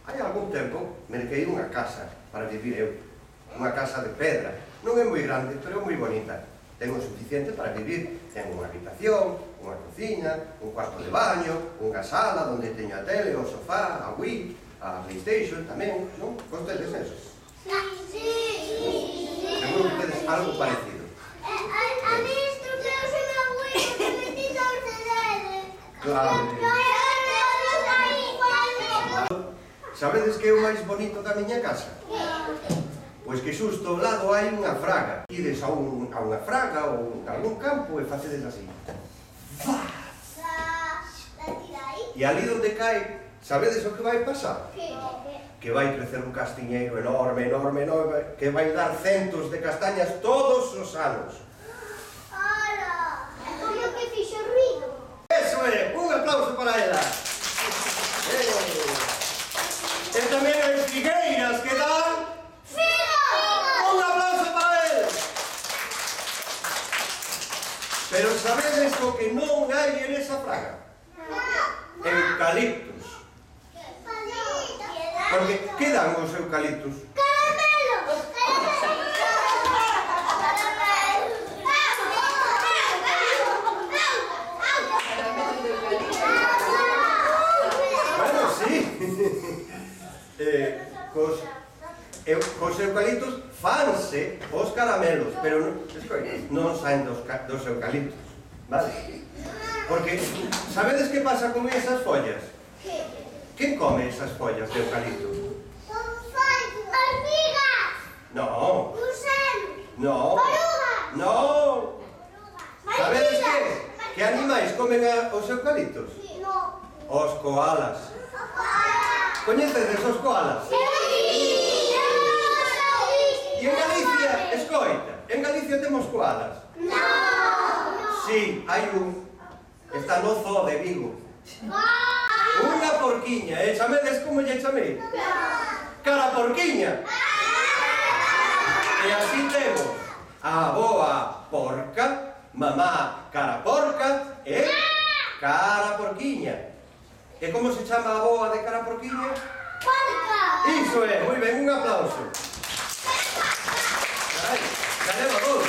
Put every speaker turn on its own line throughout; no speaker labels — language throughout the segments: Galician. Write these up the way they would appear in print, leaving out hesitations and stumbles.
Hai algún tempo merquei unha casa para vivir eu. Unha casa de pedra. Non é moi grande, pero é moi bonita. Ten o suficiente para vivir. Ten unha habitación, unha cociña, un cuarto de baño, unha sala onde teño a tele, o sofá, a Wii, a PlayStation tamén, non? Costedes eso?
Sí.
Seguro que tedes algo parecido.
A mí isto que eu se me abuelo que me tita os cereales.
Claro. Sabedes que é o máis bonito da miña casa? Pois que xusto ao lado hai unha fraga. Ides a unha fraga ou a algún campo e facedes así. E ali onde cae, sabedes o que vai pasar? Que vai crecer un castiñeiro enorme, enorme, enorme, que vai dar centos de castañas todos os anos.
Ola! É como que fixo ruido.
Eso é! Un aplauso para ela! E tamén hai figueiras que dan... Un aplauso para eles! Pero sabedes o que non hai en esa fraga? Eucaliptus. Porque que dan os eucaliptus?
Caramelos!
Bueno, sí. Cos eucaliptus fanse os caramelos, pero non saen dos eucaliptus, vale? Porque, sabedes que pasa con esas follas? Quen come esas follas de eucaliptus?
Hormigas!
No,
Gusanos!
no,
Orugas!
no. Sabedes que? Que animais comen os eucaliptus?
No.
Os koalas. Coñecedes os koalas? E en Galicia, escoita, en Galicia temos koalas. Sí, hai un. Está no zoo de Vigo. Unha porquiña, e chamedes como lle chamei? Cara porquiña. E así temos a avoa porca, mamá cara porca e cara porquiña. E como se chama a avoa de cara porquiña?
Porca!
Iso é, moi ben, un aplauso. Ai, xa leva dous,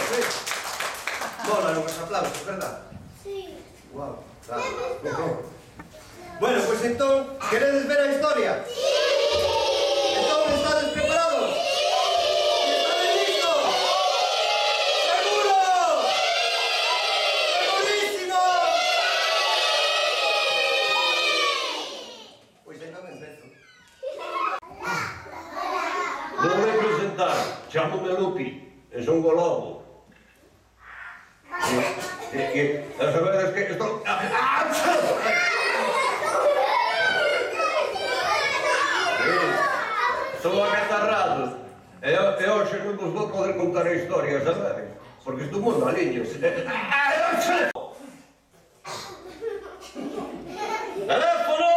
molan os aplausos, verdad?
Sí.
Guau, claro. Bueno, pois entón, queredes ver a historia?
Sí!
Entón, estades preparados? Sí! Estades listos? Seguros? Segurísimos? Pois entón empezo.
Non me presentar, chamo-me Lupi, e son go lobo. A sabedes que estou... Estou acatarrado. E hoxe non vos vou poder contar a historia, sabedes? Porque estou moi maliño. Teléfono!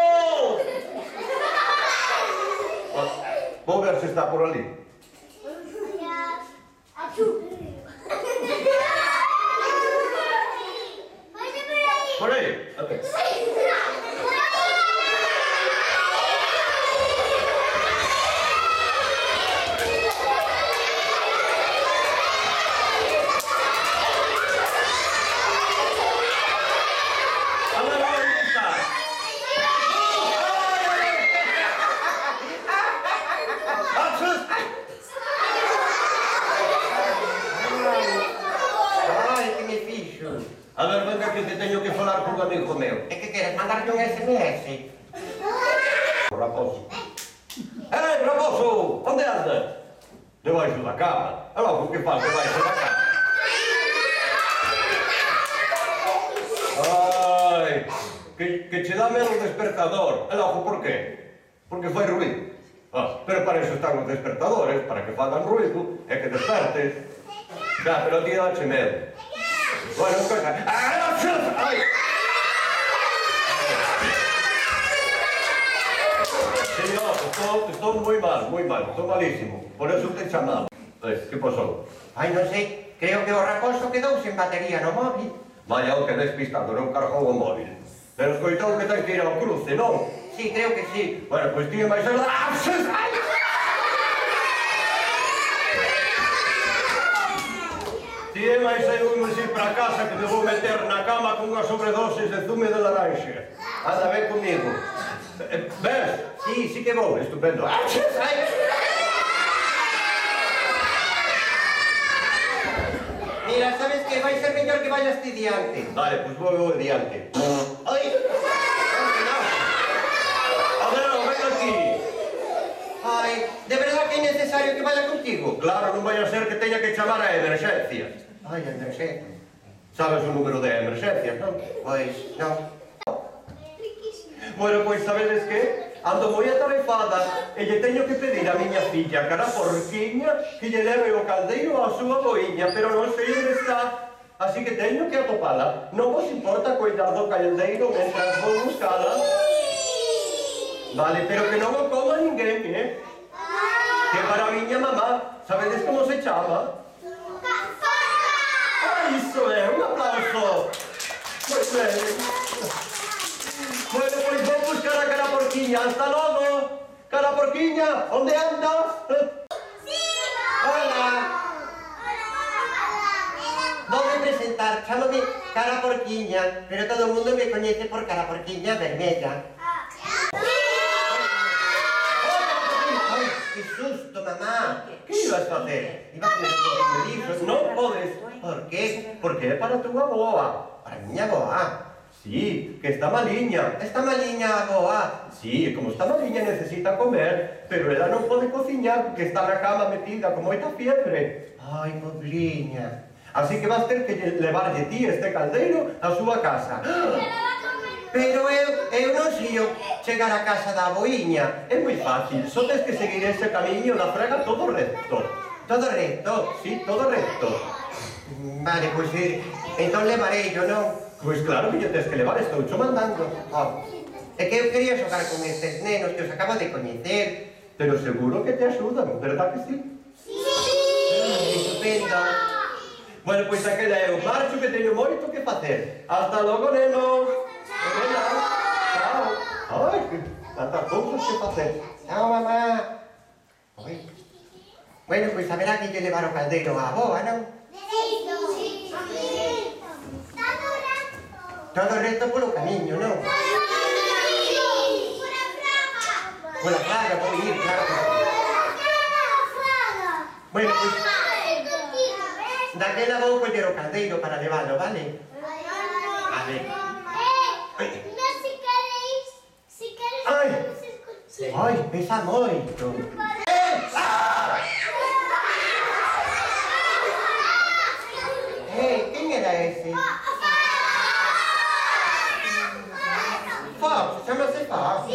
Vou ver se está por ali. Por aí? A ver. A ver, venga que te teño que falar con un amigo meu.
É que queres mandarme un SMS?
Raposo. Raposo! Onde andas? Debaixo da cama. É logo o que faz debaixo da cama. Ai, que che dá medo o despertador. É logo por qué? Porque fai ruido. Pero para eso están os despertadores, para que fagan ruido e que despertes. Xa, pero ti dache medo. Bueno, coisa... Ai! Señor, estou moi mal, estou malísimo. Por eso te chamaba. Que pasou?
Ai, non sei, creo que o raposo quedou sen batería no móvil.
Vaya, o que despistado, non cargou o móvil. Pero escoitou que ten que ir ao cruce, non?
Sí, creo que sí.
Bueno, pois ti e máis el... Ai! Ti e máis eu imos ir para casa que me vou meter na cama con unha sobredosis de zume de laranxa. Anda, ven comigo. Ves? Sí, sí que vou. Estupendo. Ai!
Mira, sabes que vai ser mellor que vayas ti diante.
Vale, pois vou diante.
Ai!
Adero, ven aquí.
Ai, de verdad que é necesario que vaya contigo?
Claro, non vai a ser que teña que chamar a emerxencias.
Ai, Andrés,
Sabes o número de emerxencias, non?
pois, non.
Bueno, pois sabedes que? Ando moi atarefada e lle teño que pedir a miña filla, cara porquiña, que lle leve o caldeiro á súa boiña, pero non sei onde está. Así que teño que atopala. Non vos importa coidar do caldeiro mentras vou buscala? Vale, pero que non o coma ninguén, eh? Que para a miña mamá, sabedes como se chama? Iso é, un aplauso. Moi ben. Bueno, pois vou buscar a cara porquiña. Hasta logo. Cara porquiña, onde andas?
Hola. Voume presentar, chámame Cara Porquiña, pero todo o mundo me coñece por Cara Porquiña Vermella. Ai, que susto, mamá.
Que ibas facer?
Iba a comer un poquinho disso.
Non podes.
Por qué?
Porque é para a túa boa.
Para miña boa.
Sí, que está maliña.
Esta maliña boa.
Sí, como está maliña necesita comer, pero ela non pode cociñar porque está na cama metida con moita fiebre.
Ai, pobriña.
Así que vas ter que levarlle ti este caldeiro á súa casa.
Pero eu non sei chegar á casa da boiña.
É moi fácil, só tens que seguir ese camiño da frega todo recto.
Todo recto.
Sí, todo recto.
Vale, pois entón levarei yo, non?
Pois claro que lle tens que levar, estou cho mandando.
Oh. É que eu quería xogar con estes nenos que os acabo de coñecer.
Pero seguro que te axudan, verdad que sí?
Estupendo.
Bueno, pois aquela é o marcho que teño moito que facer. Hasta logo, nenos. Venga, chao. Ai, que tantas cousas que facer.
Chao, mamá. Oi. Bueno, pois haberá que lle levar o caldeiro á boa, non? Todo recto polo camiño, non? Pola fraga, vou ir, claro. Bueno, pois daquela vou coller o caldeiro para levalo, vale? A ver.
Ai.
Ai, pesa moito. Quen era ese? Fox, chamase Fox.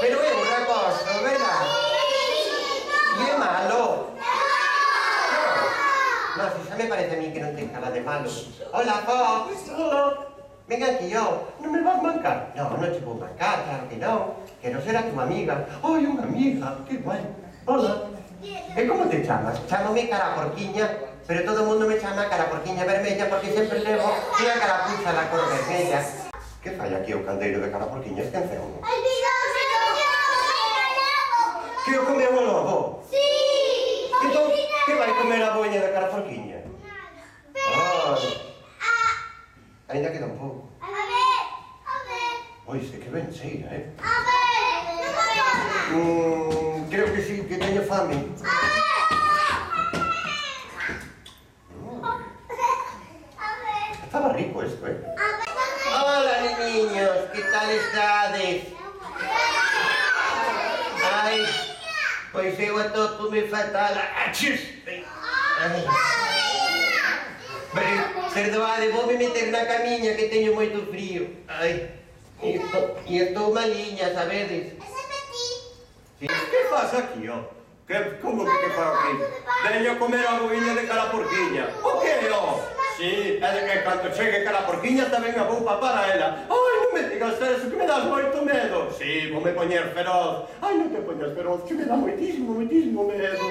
Pero é un raposo, verdad? E é malo. No, si xa me parece a mí que non ten cara de malo. Hola, Fox.
Hola.
Ven aquí, yo.
Non me vas mancar?
No, non te vou marcar, claro que non. Quero ser a tua amiga.
Ai, unha amiga, que guai. Hola.
E como te chamas? Chámame Cara Porquiña, pero todo o mundo me chama Cara Porquiña Vermella porque sempre levo unha carapucha da cor vermella.
Que fai aquí o caldeiro de cara porquiña? Esqueceu. Que o comeu o lobo? Entón, que vai comer a boña de cara porquiña?
Ainda queda un pouco.
Oi, sei que ben cheira, eh? Creo que sí, que teño fame. Estaba rico esto, eh?
Hola, niños, ¿qué tal estades? Ai, pois eu atopo-me fatal. Achis! Ai. Perdoade, vou-me meter na camiña que teño moito frío. Ai, e estou maliña, sabedes?
Que faz aquí, ó? Como que faz aquí? Veño a comer a boiña de cara porquiña. O que, ó? Sí, é de que cando chegue cara porquiña tamén a vou papar a ela. Ai, non me digas eso, que me das moito medo. Sí, voume poñer feroz. Ai, non te poñas feroz, que me dá moitísimo medo.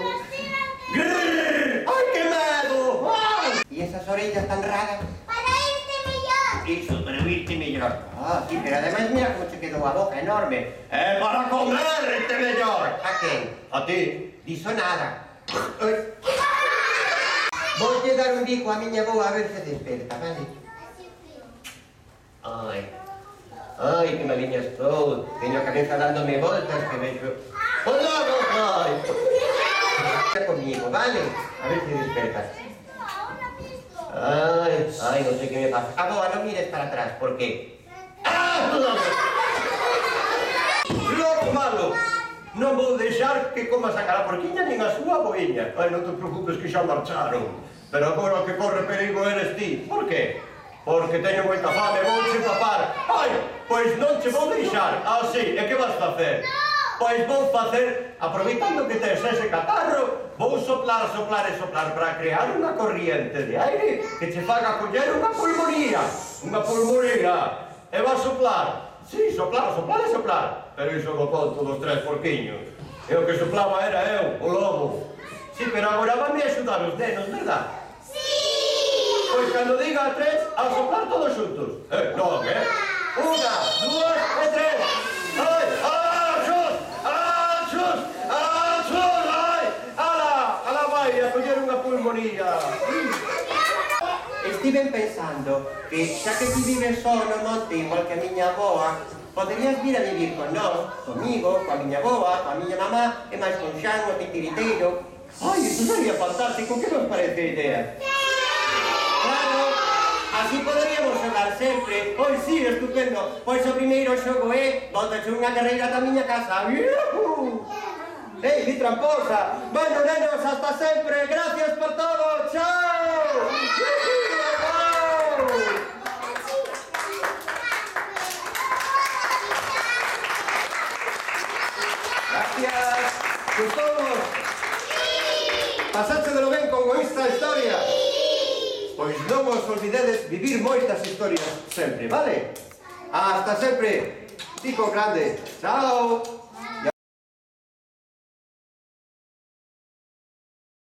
Grrr! Ai, que medo! Ai!
E esas orellas tan raras?
Para irte mellor.
Iso, para oírte mellor. mellor. Ah, sí, pero ademais mira como che quedou a boca enorme.
É para comerte mellor.
A quen?
A ti.
Diso nada. Oi. Voulle dar un bico a miña boa a ver se desperta, vale? Ai. Ai, que maliña estou. Teño a cabeza dándome voltas que vexo. Hola, ai. Está comigo, vale? A ver se desperta. Ay, ay, no sé qué me pasa. Ah, boa, no mires para atrás, ¿por qué? ¡Ah!
Loco malo! Non vou deixar que comas a caraporquiña nin a súa boiña. Ai, non te preocupes que xa marcharon. Pero agora que corre perigo eres ti. Por qué? Porque teño moita fame, vou che papar. Ai, pois non che vou deixar. Ah, sí, e que vas facer? Pois vou facer, aproveitando que tes ese catarro, vou soplar, soplar e soplar para crear unha corriente de aire que che faga coller unha pulmonía. Unha pulmonía. E vas soplar. Sí, soplar, soplar e soplar. Pero iso do conto dos tres porquiños. E o que soplaba era eu, o lobo. Sí, pero agora van me axudar os nenos, verdad? Sí! Pois cando diga tres, a soplar todos xuntos. Non, Unha, dúas e tres. Ai, achos, achos, achos, ai. Ala vai a coller unha pulmonía.
Estiven pensando que xa que ti vives só no monte igual que a miña aboa, poderías vir a vivir con nós, comigo, coa miña aboa, coa miña mamá e máis con Xan, o titiriteiro.
Ai, iso sería fantástico, que nos parece a idea?
Claro, así poderíamos xogar sempre. Pois sí, estupendo. Pois o primeiro xogo é botache unha carreira da miña casa.
Ei, mi tramposa! Bueno, nenos, hasta sempre! Gracias por todo! Chao! Gracias! Gustou-vos? Pasáchedelo ben con esta historia? Pois non vos olvidedes vivir moitas historias sempre, vale? Hasta sempre! Pico grande! Chao!